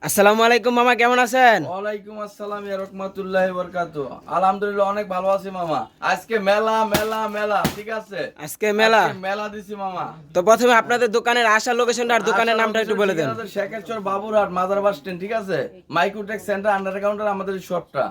আসসালামু আলাইকুম মামা, কেমন আছেন? ওয়ালাইকুম আসসালাম ইয়া রাহমাতুল্লাহি ওয়া বারাকাতুহু। আলহামদুলিল্লাহ অনেক ভালো আছি মামা। আজকে মেলা মেলা মেলা, ঠিক আছে? আজকে মেলা। আজকে মেলা দিছি মামা। তো প্রথমে আপনাদের দোকানের আসার লোকেশনটা আর দোকানের আসার নামটা একটু লোকেশন বলে দেন। ঠিকানা হচ্ছে শেখেরচর বাবুরহাট মাজার বাস স্ট্যান্ড, ঠিক আছে? মাইক্রোটেক সেন্টার আন্ডার কাউন্টার আমাদের শপটা।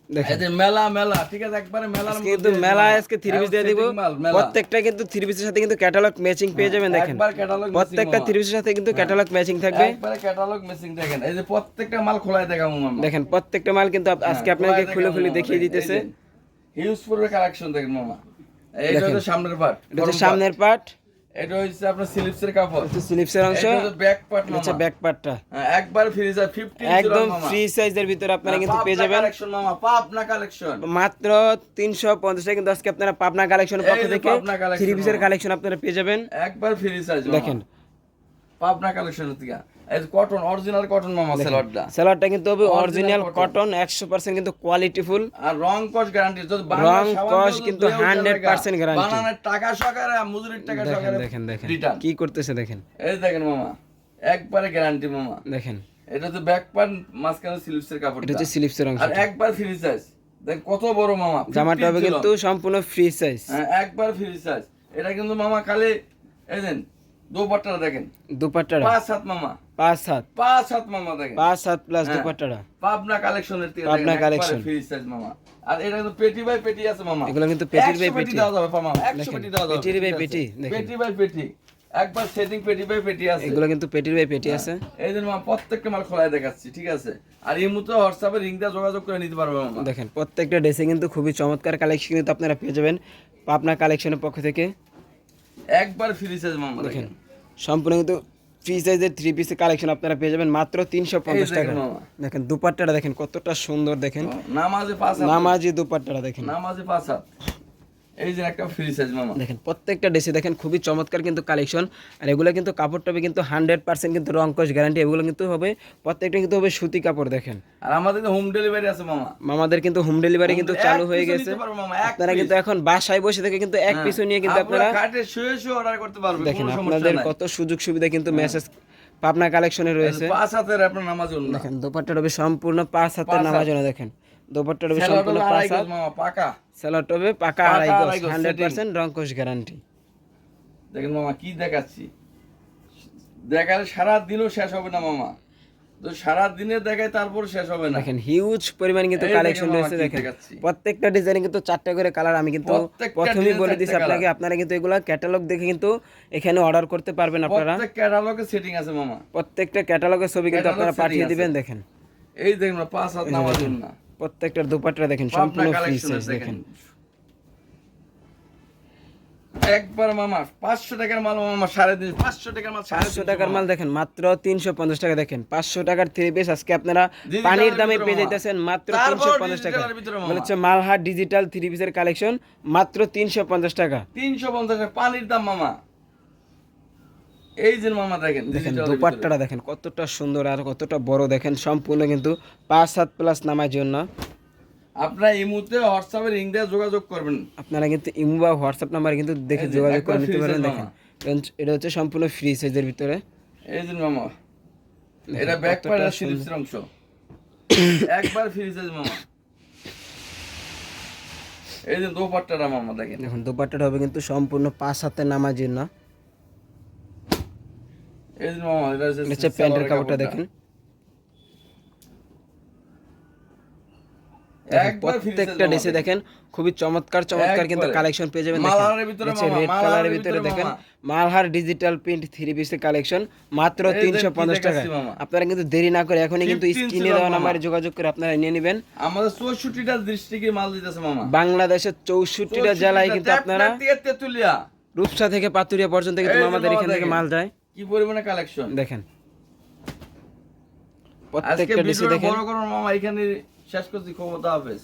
এই দেখেন যে মেলা মেলা, ঠিক আছে? একবারে মেলার আজকে মধ্যে কিন্তু দিয়েছি মেলায় মামা। আজকে থ্রি পিস দিয়ে দিব। Outstanding মাল, মেলা। প্রত্যেকটা কিন্তু থ্রি পিসের সাথে কিন্তু ক্যাটালগ ম্যাচিং পেয়ে যাবেন। দেখেন একবার ক্যাটালগ মিসিং প্রত্যেকটা মামা। থ্রি পিসের সাথে কিন্তু ক্যাটালগ ম্যাচিং থাকবে। একবারে ক্যাটালগ মিসিং দেখেন। এই যে প্রত্যেকটা মাল খোলায় দেখাবো মামা। দেখেন প্রত্যেকটা মাল কিন্তু আজকে আপনাকে খুলে খুলে দেখিয়ে দিতেছে। হিউজফুলের কালেকশন দেখেন মামা। এইটা দেখেন। হচ্ছে সামনের পার্ট, এটা হচ্ছে সামনের পার্ট, এটা হচ্ছে আপনার স্লিপসের কাপড়, এটা স্লিপসের অংশ, এটা হচ্ছে ব্যাক পার্ট এটা হচ্ছে মামা। ব্যাক পার্টটা। হ্যাঁ, একবার ফ্রি যায় 50 একদম মামা। ফ্রি সাইজের ভিতরে আপনারা কিন্তু পেয়ে যাবেন কালেকশন মামা, পাবনা কালেকশন মাত্র 350 টাকা। কিন্তু আজকে আপনারা পাবনা কালেকশনের পক্ষ এই যে থেকে পাবনা collection থ্রি পিসের মামা। কালেকশন আপনারা পেয়ে যাবেন। একবার ফ্রি সাইজ মামা। দেখেন পাবনা কালেকশন থেকে এই যে কটন, অরিজিনাল কটন মামা। সেলরটা সেলারটা কিন্তু হবে Original অরিজিনাল cotton। কটন, 100% কিন্তু কোয়ালিটিফুল। আর রং কস গ্যারান্টি, যদি রং কস কিন্তু 100% গ্যারান্টি। বানানোর টাকা সহকারে, মজুরির টাকা দেখেন সহকারে দেখেন দেখেন রিটার্ন। কি করতেছে দেখেন। এই দেখেন মামা, একবারে গ্যারান্টি মামা। দেখেন এটা তো ব্যাক পার্ট, মাঝখানে স্লিপসের কাপড়, এটা হচ্ছে স্লিপসের অংশ। আর একবার ফ্রি সাইজ। দেখ কত বড় মামা, জামাটা হবে 15 কিন্তু সম্পূর্ণ ফ্রি সাইজ। হ্যাঁ, একবার ফ্রি সাইজ। এটা কিন্তু মামা খালি এই দেন দোপাট্টাটা দেখেন, দুপাট্টাটা 5 হাত মামা, 5 হাত, 5 হাত মামা দেখেন, 5 হাত প্লাস হ্যাঁ। দুপাট্টাটা। পাবনা কালেকশনের থেকে পাবনা দেখেন, collection। একবারে ফ্রি সাইজ মামা। আর এটা কিন্তু পেটি বাই পেটি আছে মামা। এগুলো কিন্তু পেটির 100 বাই পেটি পেটি। দেওয়া যাবে মামা, 100 দেখেন, পেটি দেওয়া যাবে। পেটির বাই ঠিক আছে? পেটি, দেখেন। পেটি বাই পেটি, একবার সেটিং পেটি বাই পেটি আছে। এগুলো কিন্তু পেটির বাই পেটি আছে। এই জন্য মামা প্রত্যেকটা মাল খোলায় দেখাচ্ছি, ঠিক আছে? আর এই মুহূর্তে হোয়াটসঅ্যাপে লিংক দিয়ে যোগাযোগ করে নিতে পারবে মামা। দেখেন প্রত্যেকটা ড্রেসে কিন্তু খুবই চমৎকার কালেকশন কিন্তু আপনারা পেয়ে যাবেন পাবনা কালেকশনের পক্ষ থেকে। একবার ফ্রি সাইজ মামা দেখেন দেখেন। সম্পূর্ণ কিন্তু ফ্রি সাইজের থ্রি পিসের কালেকশন আপনারা পেয়ে যাবেন মাত্র 350 এই টাকা। দেখেন মামা। দেখেন দুপাট্টাটা দেখেন কতটা সুন্দর। দেখেন নামাজে 5 হাত, নামাজি দুপাট্টাটা দেখেন। নামাজে 5 হাত। এই যে একটা ফ্রি সাইজ মামা। দেখেন প্রত্যেকটা ড্রেসে দেখেন খুবই চমৎকার কিন্তু কালেকশন। আর এগুলো কিন্তু কাপড়টা হবে কিন্তু 100% কিন্তু রং কস গ্যারান্টি। এগুলো কিন্তু হবে প্রত্যেকটা কিন্তু হবে সুতি কাপড়। দেখেন আর আমাদের হোম ডেলিভারি আছে মামা। মামাদের কিন্তু হোম ডেলিভারি কিন্তু Home- চালু এক হয়ে piece ও গেছে। নিতে পারবো মামা, এক আপনারা কিন্তু piece। এখন বাসায় বসে থেকে কিন্তু এক হ্যাঁ, পিসও নিয়ে কিন্তু আপনারা খাটে শুয়ে শুয়ে অর্ডার করতে পারবেন, দেখেন কোনো সমস্যা আপনাদের নাই। কত সুযোগ সুবিধা কিন্তু মেসেজ পাবনা কালেকশনে রয়েছে। 5 হাতের আপনার নামাজ জন্য। দেখেন দোপাট্টা হবে সম্পূর্ণ 5 হাতের 5 নামাজ হাত। না। দেখেন দোপাট্টা হবে সেলর সম্পূর্ণ হলো 5 আড়াই হাত। গজ মামা, পাকা। সেলার হবে পাকা পাকা আড়াই গজ, আড়াই গজ, 100% রং কস গ্যারান্টি। দেখেন মামা কি দেখাচ্ছি, দেখালে সারা দিনও শেষ হবে না মামা। তো সারা দিনে দেখায় তারপর শেষ হবে না। দেখেন হিউজ পরিমাণ কিন্তু এই দেখেন কালেকশন মামা, রয়েছে। কি দেখেন দেখাচ্ছি। প্রত্যেকটা ডিজাইনে কিন্তু 4টা করে কালার। আমি কিন্তু প্রত্যেকটা প্রথমেই design বলে 4টা দিছি আপনাকে, colour। আপনারা কিন্তু এগুলা ক্যাটালগ দেখে কিন্তু এখানে অর্ডার করতে পারবেন আপনারা। প্রত্যেক ক্যাটালগে সেটিং আছে মামা। প্রত্যেকটা ক্যাটালগের ছবি কিন্তু Catalog আপনারা setting পাঠিয়ে আছে। দিবেন। দেখেন এই দেখেন না, 5 হাত এই যে নামাজ দেখেন, জন্য। প্রত্যেকটার দুপাট্টা দেখেন পাবনা সম্পূর্ণ ফ্রি কালেকশনের সাইজ। দেখেন দেখেন একবার মামা 500 টাকার মাল মামা 350, 500 টাকার মাল 500 টাকার মাল দেখেন মাত্র 350 টাকা। দেখেন 500 টাকার থ্রি পিস আজকে আপনারা Digital পানির এর দামে ভিতরে পেয়ে মামা। যাইতেছেন মাত্র তারপর 350 টাকা। digital এর ভিতরে মামা। মানে হচ্ছে মালহার ডিজিটাল থ্রি পিসের কালেকশন মাত্র 350 টাকা। 350 টাকা পানির দাম মামা। এই যে মামা দেখেন দেখেন digital এর দুপাট্টাটা ভিতরে। দেখেন কতটা সুন্দর আর কতটা বড়। দেখেন সম্পূর্ণ কিন্তু 5 হাত প্লাস নামার জন্য। আপনারা এই মুহূর্তে হোয়াটসঅ্যাপে লিংক দিয়ে যোগাযোগ করবেন। আপনারা কিন্তু ইমো বা হোয়াটসঅ্যাপ নাম্বারে কিন্তু দেখে এই যে যোগাযোগ করে একবার নিতে free পারেন। size দেখেন এটা হচ্ছে সম্পূর্ণ ফ্রি সাইজের ভিতরে। এই যে মামা, দেখেন এটা ব্যাক কতটা পার্ট আর সুন্দর। স্লিপসের অংশ। একবার ফ্রি সাইজ মামা। এই যে দোপাট্টাটা মামা দেখেন। দেখুন দুপাট্টাটা হবে কিন্তু সম্পূর্ণ 5 হাতের নামার জন্য। এই যে মামা, এটা হচ্ছে হচ্ছে প্যান্টের সালোয়ারের কাপড়টা কাপড়টা। দেখেন। একবার free size প্রত্যেকটা মামা ড্রেসে দেখেন। দেখেন খুবই চমৎকার চমৎকার কিন্তু একবারে। কালেকশন পেয়ে যাবেন। মালহারের ভিতরে দেখেন মামা, রেড মালহারের কালারের ভিতরে ভিতরে দেখেন মামা। মালহার ডিজিটাল প্রিন্ট থ্রি পিসের কালেকশন মাত্র এই যে কি 350 টাকা। দেখাচ্ছি মামা। আপনারা কিন্তু দেরি না করে এখনই কিন্তু 15 স্ক্রিনে ছিল দেওয়া মামা। নাম্বারে যোগাযোগ করে আপনারা নিয়ে নেবেন। আমাদের 64টা ডিস্ট্রিক্টে মাল দিতেছে মামা। বাংলাদেশের 64টা জেলায় কিন্তু আপনারা তেতুলিয়া রূপসা থেকে পাতুরিয়া পর্যন্ত কিন্তু এই যে আমাদের মামা এখান থেকে দেখেন। মাল যায়। কি পরিমাণে কালেকশন। দেখেন আজকে প্রত্যেকটা ড্রেসে ভিডিওটা দেখেন বড় করুন মামা, এখানে শেষ করছি। খবর হাফেজ।